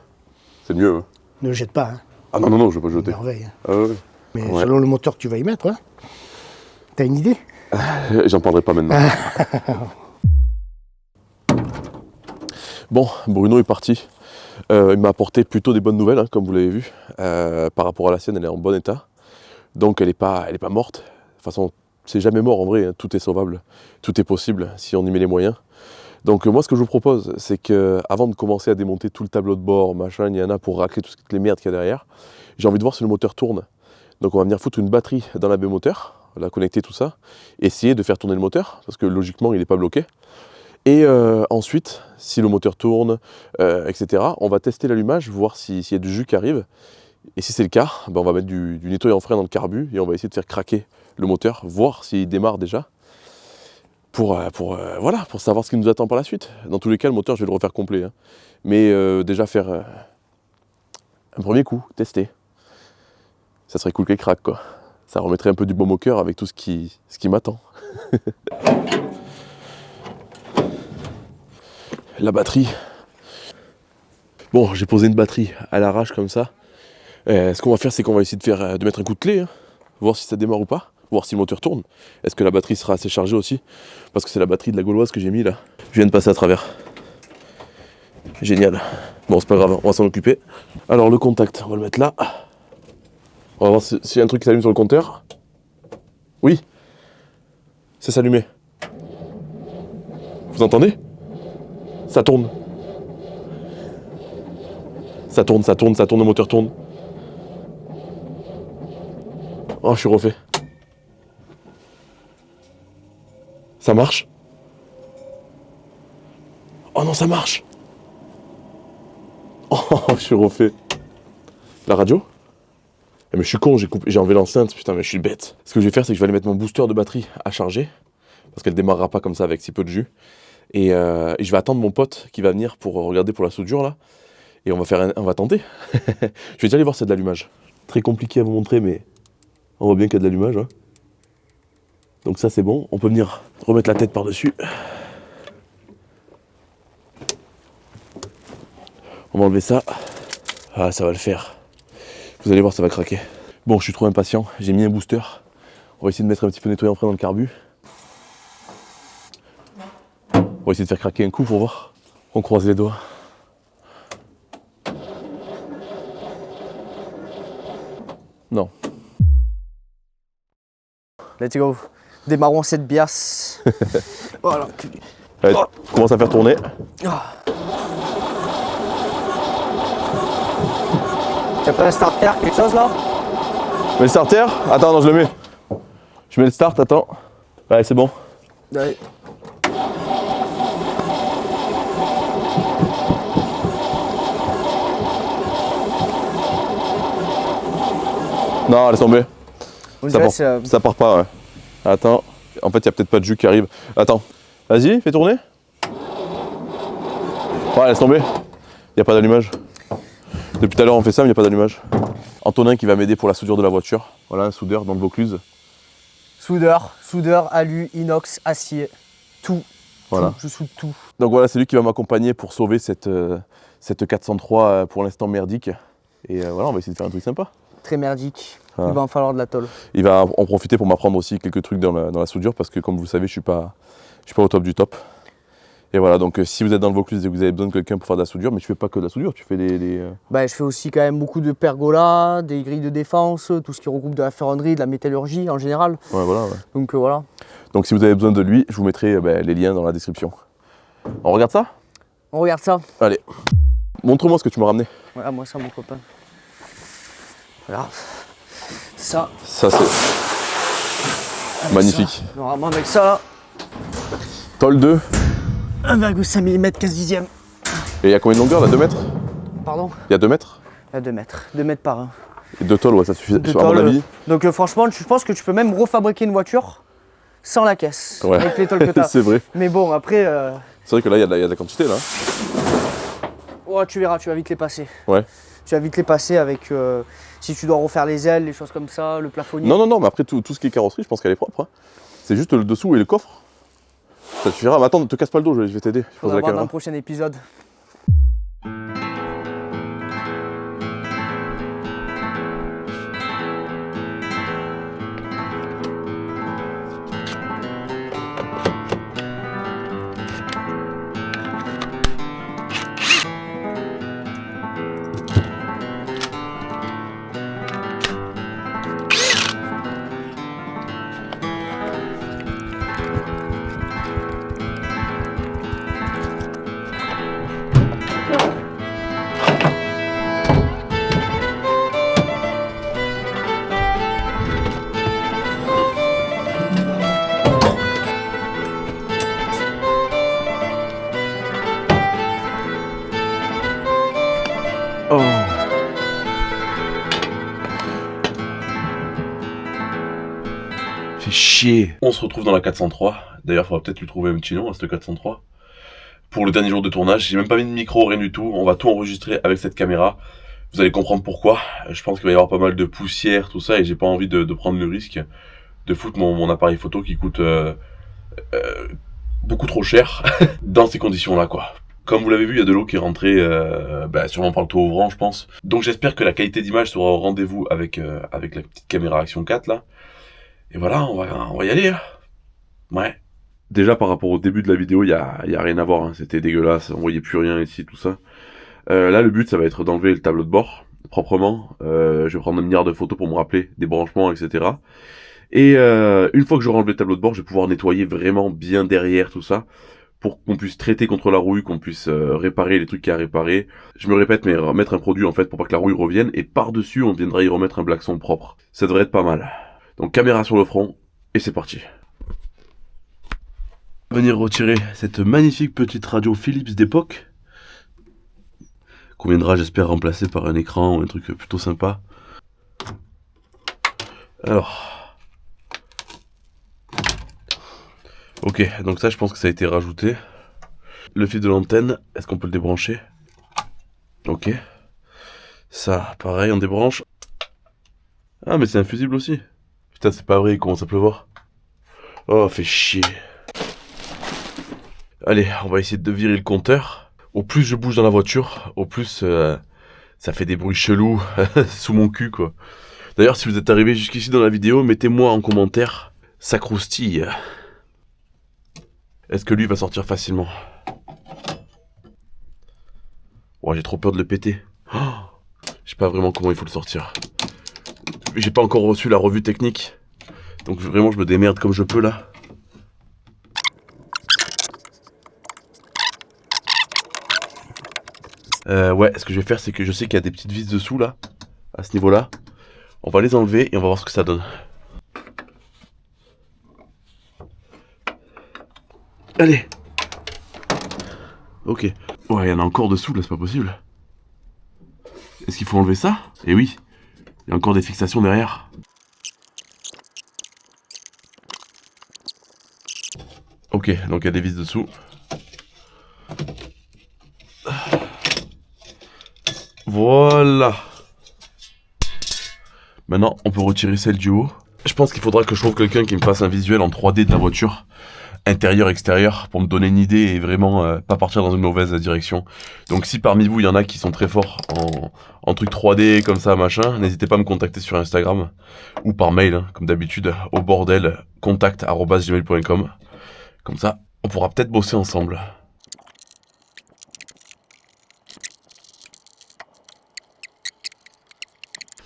C'est mieux. Hein. Ne le jette pas. Hein. Ah non, je vais pas le jeter. Merveille. Hein. Ah ouais. Mais selon le moteur que tu vas y mettre, hein. T'as une idée? J'en parlerai pas maintenant. Bon, Bruno est parti. Il m'a apporté plutôt des bonnes nouvelles, hein, comme vous l'avez vu. Par rapport à la sienne, elle est en bon état. Donc elle est pas morte. De toute façon, c'est jamais mort en vrai, hein. Tout est sauvable, tout est possible si on y met les moyens. Donc moi ce que je vous propose, c'est que avant de commencer à démonter tout le tableau de bord, machin, il y en a pour racler toutes les merdes qu'il y a derrière, j'ai envie de voir si le moteur tourne. Donc on va venir foutre une batterie dans la baie moteur, la connecter tout ça, essayer de faire tourner le moteur, parce que logiquement il n'est pas bloqué. Et ensuite, si le moteur tourne, etc., on va tester l'allumage, voir s'il y a du jus qui arrive. Et si c'est le cas, ben on va mettre du nettoyant frein dans le carbu et on va essayer de faire craquer le moteur, voir s'il démarre déjà, pour savoir ce qui nous attend par la suite. Dans tous les cas, le moteur, je vais le refaire complet. Hein. Mais déjà faire un premier coup, tester. Ça serait cool qu'il craque, quoi. Ça remettrait un peu du baume au cœur avec tout ce qui m'attend. La batterie. Bon, j'ai posé une batterie à l'arrache comme ça. Ce qu'on va faire, c'est qu'on va essayer de mettre un coup de clé, hein, voir si ça démarre ou pas, voir si le moteur tourne. Est-ce que la batterie sera assez chargée aussi? Parce que c'est la batterie de la Gauloise que j'ai mis là. Je viens de passer à travers. Génial. Bon, c'est pas grave, on va s'en occuper. Alors le contact, on va le mettre là. On va voir s'il y a un truc qui s'allume sur le compteur. Oui, c'est s'allumer. Vous entendez? Ça tourne. Ça tourne, le moteur tourne. Oh, je suis refait. Ça marche? Oh non, ça marche! Oh, je suis refait. La radio? Eh mais je suis con, j'ai enlevé l'enceinte, putain, mais je suis bête. Ce que je vais faire, c'est que je vais aller mettre mon booster de batterie à charger, parce qu'elle démarrera pas comme ça avec si peu de jus. Et je vais attendre mon pote qui va venir pour regarder pour la soudure là. Et on va tenter. Je vais déjà aller voir si c'est de l'allumage. Très compliqué à vous montrer, mais on voit bien qu'il y a de l'allumage. Hein. Donc ça c'est bon. On peut venir remettre la tête par-dessus. On va enlever ça. Ah, ça va le faire. Vous allez voir, ça va craquer. Bon, je suis trop impatient. J'ai mis un booster. On va essayer de mettre un petit peu nettoyant frein dans le carbu. On va essayer de faire craquer un coup pour voir. On croise les doigts. Non. Let's go. Démarrons cette biasse. Voilà. Allez, commence à faire tourner. T'as pas un starter, quelque chose là? Mets le starter. Attends, non, je le mets. Je mets le start, attends. Ouais, c'est bon. Ouais. Non, laisse tomber. Ça Ça part pas, ouais. Attends. En fait, il n'y a peut-être pas de jus qui arrive. Attends. Vas-y, fais tourner. Ouais, laisse tomber. Il n'y a pas d'allumage. Depuis tout à l'heure, on fait ça, mais il n'y a pas d'allumage. Antonin qui va m'aider pour la soudure de la voiture. Voilà, un soudeur dans le Vaucluse. Soudeur, alu, inox, acier, tout. Voilà. Tout, je soude tout. Donc voilà, c'est lui qui va m'accompagner pour sauver cette 403 pour l'instant merdique. Et voilà, on va essayer de faire un truc sympa. Très merdique. Ah. Il va en falloir de la tôle. Il va en profiter pour m'apprendre aussi quelques trucs dans la soudure parce que comme vous le savez, je suis pas au top du top. Et voilà, donc si vous êtes dans le Vaucluse et que vous avez besoin de quelqu'un pour faire de la soudure, mais tu fais pas que de la soudure, tu fais Bah, je fais aussi quand même beaucoup de pergolas, des grilles de défense, tout ce qui regroupe de la ferronnerie, de la métallurgie en général. Ouais, voilà. Ouais. Donc voilà. Donc si vous avez besoin de lui, je vous mettrai les liens dans la description. On regarde ça? On regarde ça. Allez. Montre-moi ce que tu m'as ramené. Voilà, moi ça, mon copain. Voilà. Ça. Ça c'est magnifique. Ça. Normalement avec ça, Tôle 2. 1,5 mm 15 dixième. Et il y a combien de longueur là? 2 mètres? Pardon? Il y a 2 mètres? À 2 mètres. 2 mètres par 1. Et 2 tôles, ouais, ça suffit, De à mon tôle, avis. Donc franchement, je pense que tu peux même refabriquer une voiture sans la caisse. Ouais. Avec les tôles que tu as. C'est vrai. Mais bon, après, C'est vrai que là, il y a de la quantité là. oh, tu verras, tu vas vite les passer. Ouais. Tu vas vite les passer avec, si tu dois refaire les ailes, les choses comme ça, le plafonnier. Non, mais après tout ce qui est carrosserie, je pense qu'elle est propre. Hein. C'est juste le dessous et le coffre. Ça suffira. Mais attends, ne te casse pas le dos, je vais t'aider. Je pose Faudra la voir dans caméra. le prochain épisode. Oh. Fait chier. On se retrouve dans la 403. D'ailleurs, il faudra peut-être lui trouver un petit nom à cette 403. Pour le dernier jour de tournage, j'ai même pas mis de micro, rien du tout. On va tout enregistrer avec cette caméra. Vous allez comprendre pourquoi. Je pense qu'il va y avoir pas mal de poussière, tout ça, et j'ai pas envie de prendre le risque de foutre mon appareil photo qui coûte beaucoup trop cher dans ces conditions-là, quoi. Comme vous l'avez vu, il y a de l'eau qui est rentrée, sûrement par le toit ouvrant, je pense. Donc j'espère que la qualité d'image sera au rendez-vous avec la petite caméra Action 4, là. Et voilà, on va y aller, hein. Ouais. Déjà, par rapport au début de la vidéo, il y a rien à voir, hein. C'était dégueulasse, on voyait plus rien ici, tout ça. Là, le but, ça va être d'enlever le tableau de bord, proprement. Je vais prendre un milliard de photos pour me rappeler des branchements, etc. Et une fois que j'aurai enlevé le tableau de bord, je vais pouvoir nettoyer vraiment bien derrière tout ça, pour qu'on puisse traiter contre la rouille, qu'on puisse réparer les trucs qu'il y a à réparer. Je me répète, mais remettre un produit en fait pour pas que la rouille revienne, et par-dessus on viendra y remettre un blackson propre. Ça devrait être pas mal. Donc caméra sur le front, et c'est parti. Venir retirer cette magnifique petite radio Philips d'époque, qu'on viendra j'espère remplacer par un écran ou un truc plutôt sympa. Alors... Ok, donc ça je pense que ça a été rajouté. Le fil de l'antenne, est-ce qu'on peut le débrancher? Ok. Ça, pareil, on débranche. Ah mais c'est un fusible aussi. Putain c'est pas vrai, il commence à pleuvoir. Oh, fait chier. Allez, on va essayer de virer le compteur. Au plus je bouge dans la voiture, au plus ça fait des bruits chelous sous mon cul, quoi. D'ailleurs, si vous êtes arrivé jusqu'ici dans la vidéo, mettez-moi en commentaire. Ça croustille. Est-ce que lui va sortir facilement? Ouais, j'ai trop peur de le péter. Oh, je sais pas vraiment comment il faut le sortir. J'ai pas encore reçu la revue technique. Donc vraiment, je me démerde comme je peux là. Ouais, ce que je vais faire, c'est que je sais qu'il y a des petites vis dessous là, à ce niveau-là. On va les enlever et on va voir ce que ça donne. Allez. Ok. Ouais, il y en a encore dessous là, c'est pas possible. Est-ce qu'il faut enlever ça? Eh oui. Il y a encore des fixations derrière. Ok, donc il y a des vis dessous. Voilà. Maintenant, on peut retirer celle du haut. Je pense qu'il faudra que je trouve quelqu'un qui me fasse un visuel en 3D de la voiture. Intérieur, extérieur, pour me donner une idée et vraiment pas partir dans une mauvaise direction. Donc si parmi vous il y en a qui sont très forts en truc 3D comme ça machin, n'hésitez pas à me contacter sur Instagram ou par mail, hein, comme d'habitude, au bordel contact@gmail.com. Comme ça, on pourra peut-être bosser ensemble.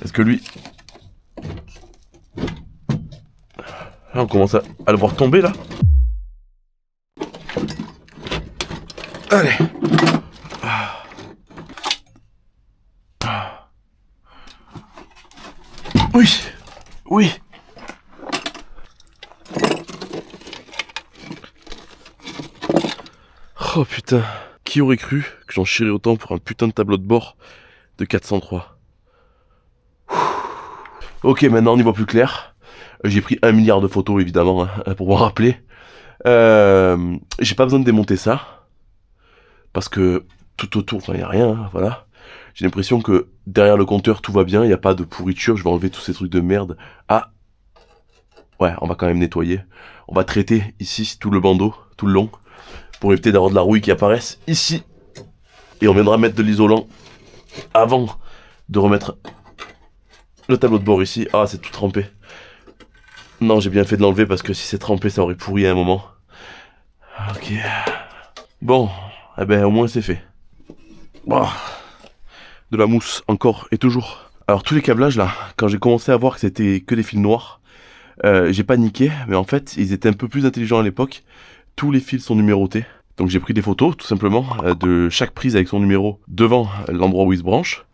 Est-ce que lui... Là, on commence à le voir tomber là. Allez. Oui. Oui. Oh putain. Qui aurait cru que j'en chierais autant pour un putain de tableau de bord de 403. Ok, maintenant on y voit plus clair. J'ai pris 1 milliard de photos évidemment hein, pour me rappeler. J'ai pas besoin de démonter ça. Parce que tout autour, enfin, il n'y a rien, hein, voilà. J'ai l'impression que derrière le compteur, tout va bien, il n'y a pas de pourriture, je vais enlever tous ces trucs de merde. Ah. Ouais, on va quand même nettoyer. On va traiter ici tout le bandeau, tout le long, pour éviter d'avoir de la rouille qui apparaisse ici. Et on viendra mettre de l'isolant avant de remettre le tableau de bord ici. Ah, c'est tout trempé. Non, j'ai bien fait de l'enlever parce que si c'est trempé, ça aurait pourri à un moment. Ok. Bon. Eh ben au moins c'est fait. Oh, de la mousse encore et toujours. Alors tous les câblages là, quand j'ai commencé à voir que c'était que des fils noirs, j'ai paniqué, mais en fait ils étaient un peu plus intelligents à l'époque. Tous les fils sont numérotés. Donc j'ai pris des photos tout simplement de chaque prise avec son numéro devant l'endroit où il se branche.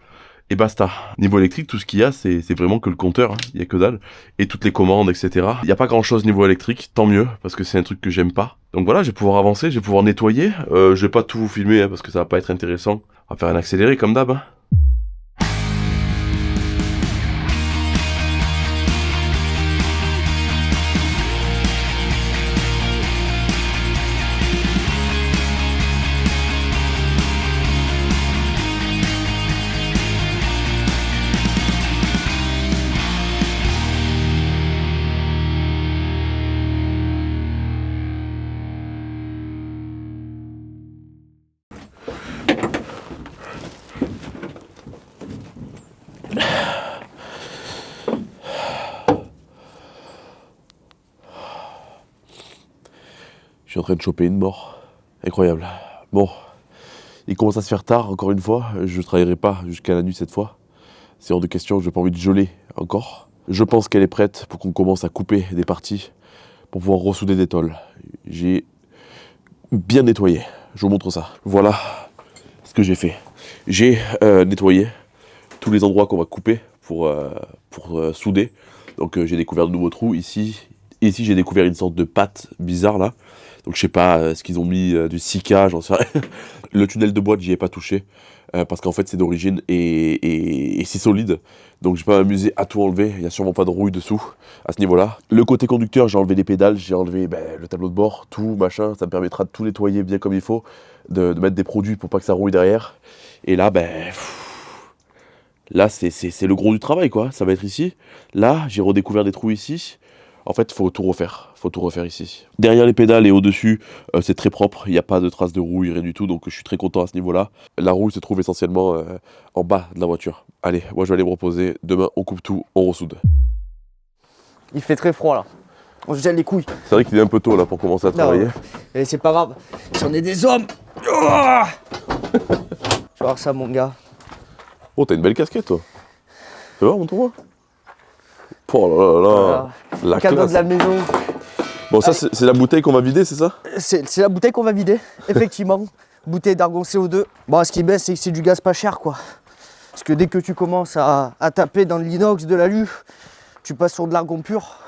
Et basta. Niveau électrique, tout ce qu'il y a, c'est vraiment que le compteur, hein. Il y a que dalle. Et toutes les commandes, etc. Il n'y a pas grand chose niveau électrique, tant mieux, parce que c'est un truc que j'aime pas. Donc voilà, je vais pouvoir avancer, je vais pouvoir nettoyer. Je vais pas tout vous filmer, hein, parce que ça va pas être intéressant. On va faire un accéléré comme d'hab. Hein. suis en train de choper une mort. Incroyable. Bon, il commence à se faire tard, encore une fois. Je ne travaillerai pas jusqu'à la nuit cette fois. C'est hors de question, je n'ai pas envie de geler encore. Je pense qu'elle est prête pour qu'on commence à couper des parties pour pouvoir ressouder des tôles. J'ai bien nettoyé, je vous montre ça. Voilà ce que j'ai fait. J'ai nettoyé tous les endroits qu'on va couper pour souder. Donc j'ai découvert de nouveaux trous ici. Ici j'ai découvert une sorte de pâte bizarre là. Donc je sais pas ce qu'ils ont mis, du silica, j'en sais rien. Le tunnel de boîte j'y ai pas touché. Parce qu'en fait c'est d'origine et c'est solide. Donc j'ai pas m'amusé à tout enlever. Il n'y a sûrement pas de rouille dessous à ce niveau-là. Le côté conducteur, j'ai enlevé les pédales, j'ai enlevé le tableau de bord, tout machin. Ça me permettra de tout nettoyer bien comme il faut. De mettre des produits pour pas que ça rouille derrière. Et là, là c'est le gros du travail quoi. Ça va être ici. Là j'ai redécouvert des trous ici. En fait, faut tout refaire ici. Derrière les pédales et au-dessus, c'est très propre, il n'y a pas de traces de rouille, rien du tout, donc je suis très content à ce niveau-là. La rouille se trouve essentiellement en bas de la voiture. Allez, moi je vais aller me reposer, demain on coupe tout, on ressoude. Il fait très froid là, on se gèle les couilles. C'est vrai qu'il est un peu tôt là pour commencer à travailler. Et c'est pas grave, si on est des hommes. Oh tu vas voir ça mon gars. Oh, t'as une belle casquette toi. Tu vois, montre-moi. Oh là là là, voilà. La Cadeau classe. de la maison. Bon, ça c'est la bouteille qu'on va vider, c'est ça? C'est la bouteille qu'on va vider, effectivement. Bouteille d'argon CO2. Bon, ce qui est bien, c'est que c'est du gaz pas cher, quoi. Parce que dès que tu commences à taper dans l'inox, de l'alu, tu passes sur de l'argon pur.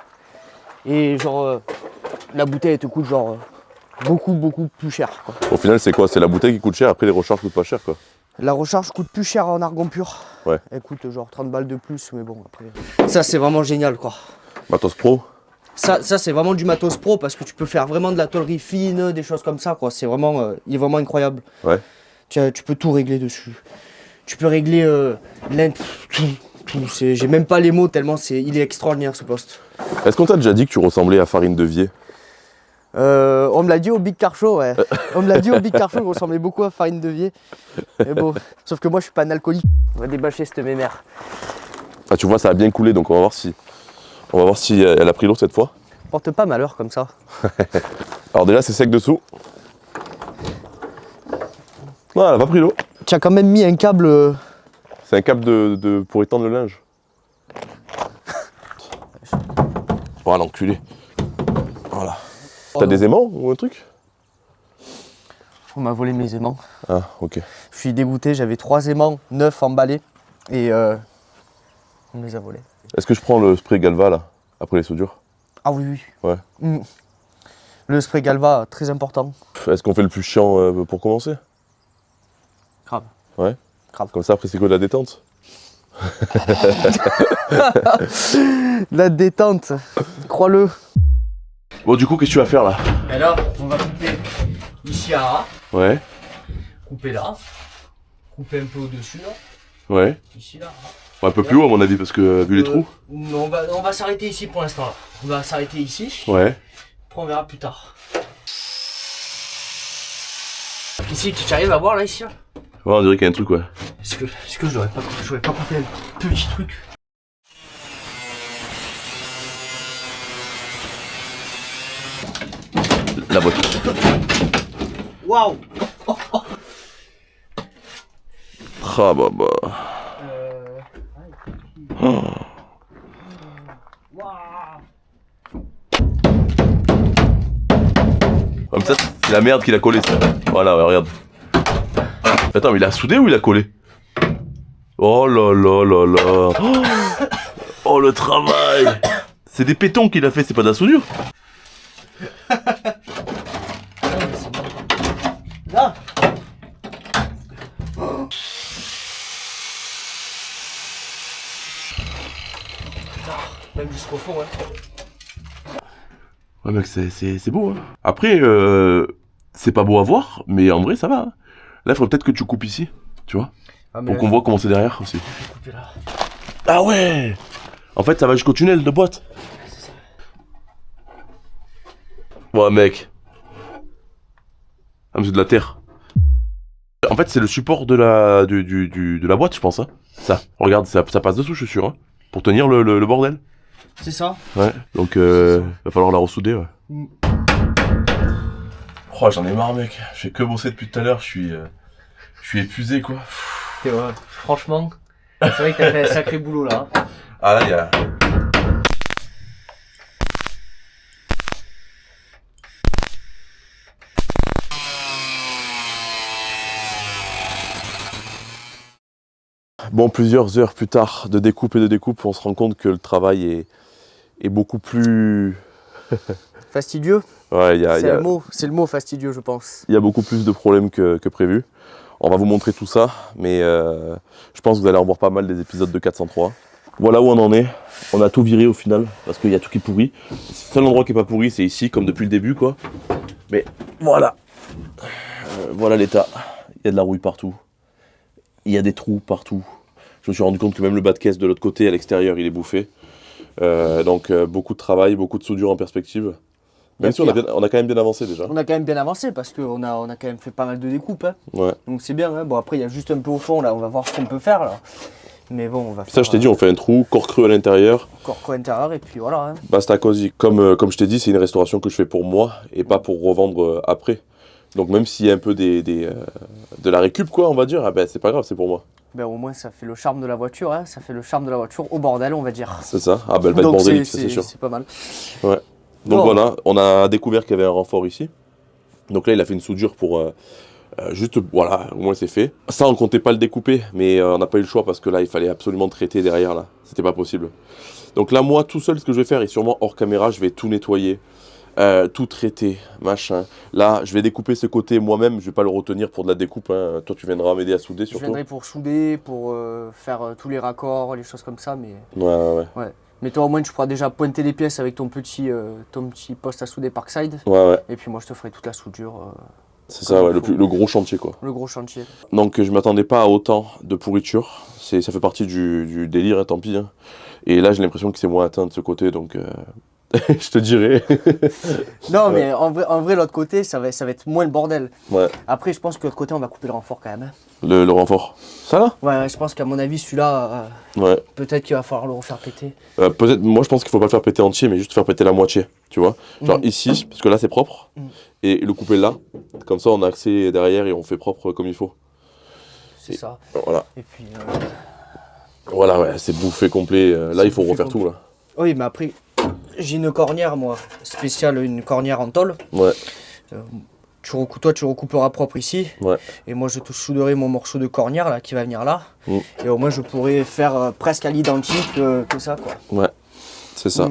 Et genre, la bouteille, elle te coûte genre beaucoup plus cher, quoi. Au final, c'est quoi? C'est la bouteille qui coûte cher, après les recharges coûtent pas cher, quoi. La recharge coûte plus cher en argon pur. Ouais. Elle coûte genre 30 balles de plus, mais bon, après. Ça, c'est vraiment génial, quoi. Matos Pro. Ça c'est vraiment du matos pro parce que tu peux faire vraiment de la tôlerie fine, des choses comme ça, quoi. C'est vraiment, il est vraiment incroyable. Ouais. Tu peux tout régler dessus. Tu peux régler tout. J'ai même pas les mots tellement il est extraordinaire ce poste. Est-ce qu'on t'a déjà dit que tu ressemblais à Farine Devier? On me l'a dit au Big Car Show, ouais. On me l'a dit au Big Car Show, je ressemblais beaucoup à Farine Devier. Mais bon, sauf que moi je suis pas un alcoolique. On va débâcher cette mémère. Ah, tu vois, ça a bien coulé, donc on va voir si elle a pris l'eau cette fois. Porte pas malheur comme ça. Alors déjà, c'est sec dessous. Non, elle a pas pris l'eau. Tu as quand même mis un câble. C'est un câble pour étendre le linge. Voilà, l'enculé. Voilà. T'as des aimants ou un truc? On m'a volé mes aimants. Ah, ok. Je suis dégoûté, j'avais 3 aimants neufs emballés et on me les a volés. Est-ce que je prends le spray Galva là, après les soudures? Ah oui. Ouais. Le spray Galva, très important. Est-ce qu'on fait le plus chiant pour commencer? Grave. Ouais. Grave. Comme ça, après, c'est quoi de la détente? La détente, crois-le. Bon, du coup, qu'est-ce que tu vas faire là? Et là, on va couper ici à ras, Ouais. couper là, couper un peu au-dessus là, Ouais. ici là. Un peu plus haut à mon avis, parce que vu les trous. On va s'arrêter ici pour l'instant là. On va s'arrêter ici, Ouais. après on verra plus tard. Ici, tu arrives à voir là, ici là? Ouais, on dirait qu'il y a un truc, ouais. Est-ce que j'aurais pas coupé un petit truc? La voiture. Waouh! Ah bah. Oh. Comme ça, c'est la merde qu'il a collé, ça. Voilà, ouais, regarde. Attends, mais il a soudé ou il a collé? Oh là là là là. Oh, le travail. C'est des pétons qu'il a fait, c'est pas de la soudure. Là. Même jusqu'au fond, hein. Ouais mec, c'est beau, hein. Après, c'est pas beau à voir, mais en vrai ça va, hein. Là, il faudrait peut-être que tu coupes ici, tu vois, pour qu'on voit comment c'est derrière aussi. Couper là. Ah ouais. En fait, ça va jusqu'au tunnel de boîte. C'est ça. Ouais mec. Ah mais c'est de la terre. En fait, c'est le support de la boîte, je pense, hein. Ça, regarde, ça passe dessous, je suis sûr, hein, pour tenir le bordel. C'est ça. Ouais, donc va falloir la ressouder, ouais. Oh, j'en ai marre, mec. Je fais que bosser depuis tout à l'heure. Je suis épuisé, quoi. Et ouais, franchement, c'est vrai que t'as fait un sacré boulot là. Ah là, il y a... Bon, plusieurs heures plus tard de découpe, on se rend compte que le travail est beaucoup plus... Fastidieux. Ouais, C'est le mot fastidieux, je pense. il y a beaucoup plus de problèmes que prévu. On va vous montrer tout ça, mais je pense que vous allez en voir pas mal des épisodes de 403. Voilà où on en est. On a tout viré au final, parce qu'il y a tout qui est pourri. Le seul endroit qui est pas pourri, c'est ici, comme depuis le début, quoi. Mais voilà. Voilà l'état. Il y a de la rouille partout. Il y a des trous partout. Je me suis rendu compte que même le bas de caisse de l'autre côté, à l'extérieur, il est bouffé. Donc beaucoup de travail, beaucoup de soudure en perspective. Même si on a quand même bien avancé déjà. On a quand même bien avancé parce qu'on a quand même fait pas mal de découpes. Hein. Ouais. Donc c'est bien. Hein. Bon, après, il y a juste un peu au fond là. On va voir ce qu'on peut faire là. Mais bon, on va faire. Ça, je t'ai dit, on fait un trou, corps creux à l'intérieur. Corps creux intérieur et puis voilà. Hein. Basta cosy. Comme je t'ai dit, c'est une restauration que je fais pour moi et pas pour revendre après. Donc même s'il y a un peu de la récup, quoi, on va dire, ah ben, c'est pas grave, c'est pour moi. Ben, au moins, ça fait le charme de la voiture. Hein. Ça fait le charme de la voiture au bordel, on va dire. C'est ça. Ah ben, elle va être bordélique, c'est sûr. C'est pas mal. Ouais. Donc voilà, on a découvert qu'il y avait un renfort ici. Donc là, il a fait une soudure pour... juste, voilà, au moins c'est fait. Ça, on comptait pas le découper, mais on n'a pas eu le choix parce que là, il fallait absolument traiter derrière, là. C'était pas possible. Donc là, moi, tout seul, ce que je vais faire, et sûrement hors caméra, je vais tout nettoyer, tout traiter, machin. Là, je vais découper ce côté moi-même, je vais pas le retenir pour de la découpe. Hein. Toi, tu viendras m'aider à souder, surtout. Je viendrai pour souder, pour faire tous les raccords, les choses comme ça, mais... Ouais. Mais toi, au moins, tu pourras déjà pointer les pièces avec ton petit poste à souder Parkside. Ouais. Et puis moi, je te ferai toute la soudure. C'est ça, ouais, le gros chantier, quoi. Le gros chantier. Donc, je m'attendais pas à autant de pourriture. Ça fait partie du délire, hein, tant pis. Hein. Et là, j'ai l'impression que c'est moins atteint de ce côté, donc... je te dirai. Non, mais en vrai, l'autre côté, ça va être moins le bordel. Ouais. Après, je pense que l'autre côté, on va couper le renfort quand même. Hein. Le renfort. Ça là? Ouais, je pense qu'à mon avis, celui-là, ouais. Peut-être qu'il va falloir le refaire péter. Peut-être, moi je pense qu'il faut pas le faire péter entier, mais juste faire péter la moitié, tu vois. Genre ici, parce que là c'est propre, et le couper là. Comme ça, on a accès derrière et on fait propre comme il faut. C'est ça. Voilà. Et puis... Voilà, ouais, c'est bouffé complet. Là, il faut refaire tout, là. Oui, mais après, j'ai une cornière, moi, spéciale, une cornière en tôle. Ouais. Toi, tu recouperas propre ici. Ouais. Et moi, je te souderai mon morceau de cornière, là, qui va venir là. Et au moins, je pourrais faire presque à l'identique que ça, quoi. Ouais, c'est ça.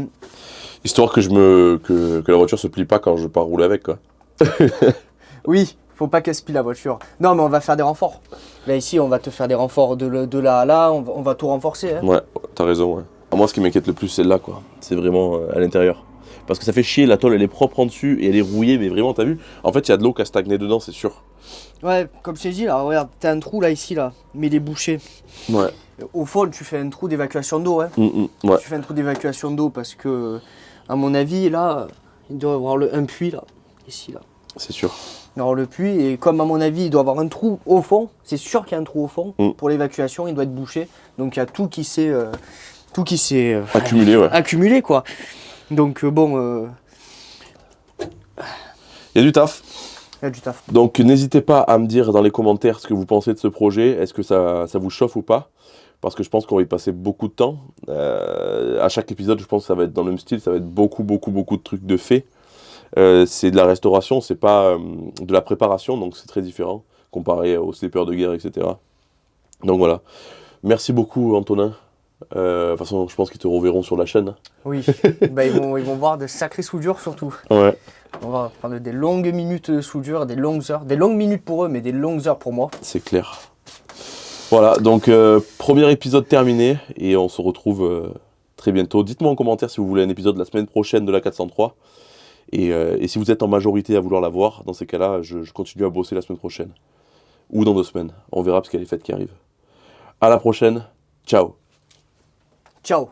Histoire que la voiture se plie pas quand je pars rouler avec, quoi. Oui, faut pas qu'elle se plie, la voiture. Non, mais on va faire des renforts. Là, ici, on va te faire des renforts de là à là. On va tout renforcer. Hein. Ouais, t'as raison, ouais. Moi, ce qui m'inquiète le plus, c'est là, quoi. C'est vraiment à l'intérieur. Parce que ça fait chier, la tôle, elle est propre en dessus et elle est rouillée, mais vraiment, t'as vu? En fait, il y a de l'eau qui a stagné dedans, c'est sûr. Ouais, comme je t'ai dit, là, regarde, t'as un trou là, ici, là, mais il est bouché. Ouais. Au fond, tu fais un trou d'évacuation d'eau, hein. Ouais. Tu fais un trou d'évacuation d'eau parce que, à mon avis, là, il doit y avoir un puits, là, ici, là. C'est sûr. Alors le puits, et comme à mon avis, il doit y avoir un trou au fond, c'est sûr qu'il y a un trou au fond, pour l'évacuation, il doit être bouché. Donc il y a tout qui s'est... accumulé, ouais. Accumulé, quoi. Donc bon... Il y a du taf. Il y a du taf. Donc n'hésitez pas à me dire dans les commentaires ce que vous pensez de ce projet. Est-ce que ça vous chauffe ou pas? Parce que je pense qu'on va y passer beaucoup de temps. À chaque épisode, je pense que ça va être dans le même style. Ça va être beaucoup de trucs de fait. C'est de la restauration, c'est pas de la préparation. Donc c'est très différent comparé aux snippers de guerre, etc. Donc voilà. Merci beaucoup, Antonin. De toute façon, je pense qu'ils te reverront sur la chaîne. Oui, bah, ils vont voir de sacrées soudures surtout. Ouais. On va prendre des longues minutes de soudure, des longues heures. Des longues minutes pour eux, mais des longues heures pour moi. C'est clair. Voilà, donc premier épisode terminé et on se retrouve très bientôt. Dites-moi en commentaire si vous voulez un épisode la semaine prochaine de la 403. Et si vous êtes en majorité à vouloir la voir, dans ces cas-là, je continue à bosser la semaine prochaine. Ou dans 2 semaines. On verra parce qu'il y a les fêtes qui arrivent. À la prochaine. Ciao. Ciao.